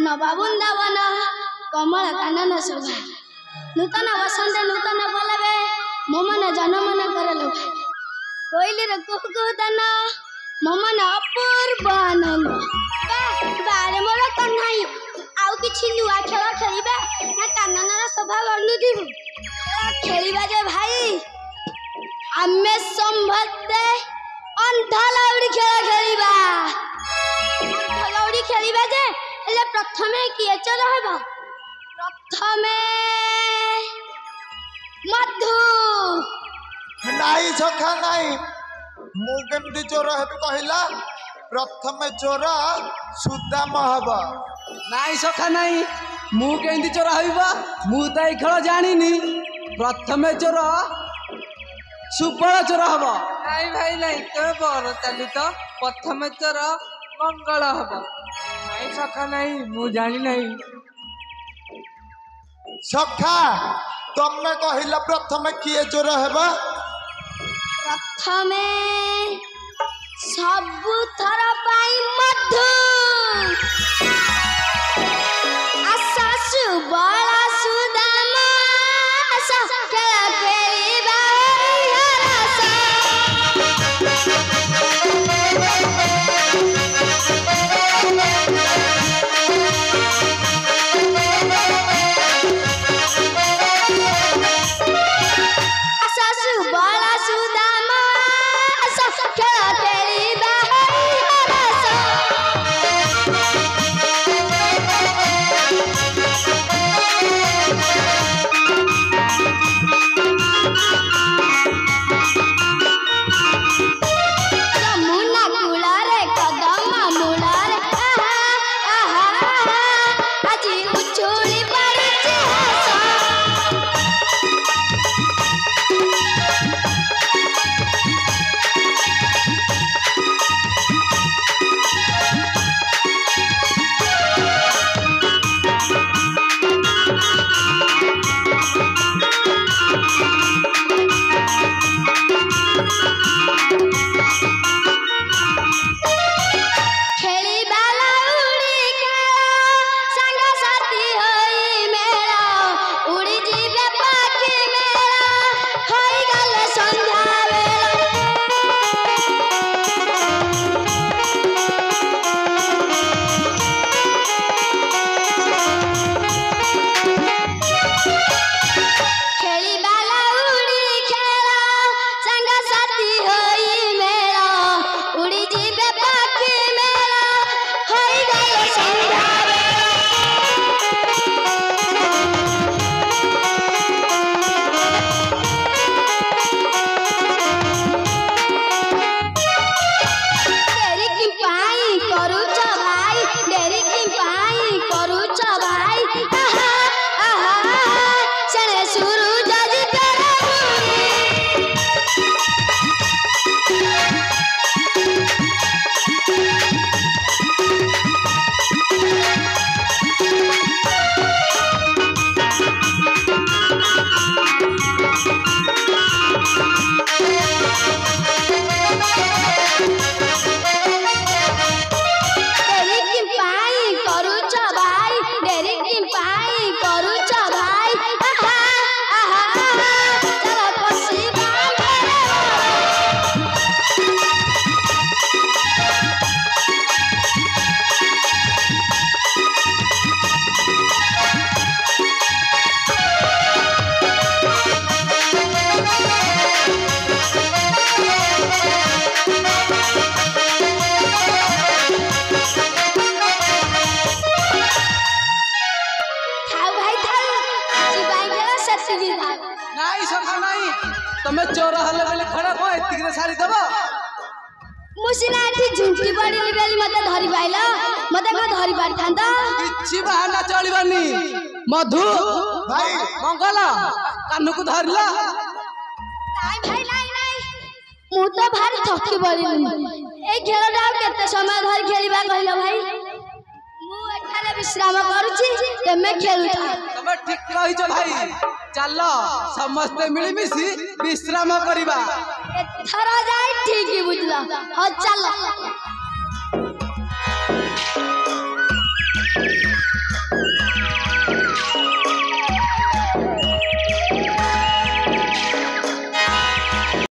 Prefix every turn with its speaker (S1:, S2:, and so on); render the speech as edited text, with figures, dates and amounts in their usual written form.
S1: नवबृंदावन कमल कानन शोभा नूतन वसंत नूतन पलवे मो मन जनमन कर लोभा कोइली रे कुहुकुतन मो मन अपूर्व आनंद बारे मोर कन्हई आउ किछि नुआ खेल खेलिबा ना काननर शोभा वर्णुदिबु खेलिबा जे भाई आमे संभते अंधा लौड़ी खेल खेलिबा अंधा लौड़ी खेलिबा जे हेले प्रथमे किए चोर हेबो प्रथमे मधु
S2: नाई सखा नाई मु केमती चोर हेबी कहिला प्रथमे चोर सुदाम हबो
S3: नाई सखा नाई मु केमती चोर हइबा मु त ए खेल जानिनी प्रथमे चोर सुबल चोर हबो
S4: नाई भाई नाई तो बर ताली तो प्रथमे चोर मंगल हबो नाई सखा नाई मु जानि नाई
S2: सखा तमे कहिला प्रथमे किए चोर हेबा
S1: प्रथमे सबु थर पाई मधु आशा सुबल सुदाम आशा खेल खेलिबा
S3: नाई सखा नाई तमे चोर हले बेले खड़ा को एतिक रे सारी दबो
S1: मुसिना एठी झुंटी पड़िली बेली मते धरि पाइला मते को धरि पारथांता
S3: किछि बहाना चलिबानी मधु
S2: भाई
S3: मंगल कानु को धरला
S1: नाई भाई नाई मु तो भारी थकी पड़िली ए खेलटा केते समय धरि खेलिबा कहलो भाई मु एठाले विश्राम करूची तमे खेलुथा
S3: तमे ठीक कहिছো भाई चलो समस्त मिलमिशी विश्राम करिबा
S1: एथरा जाई ठीक बुझला हो चल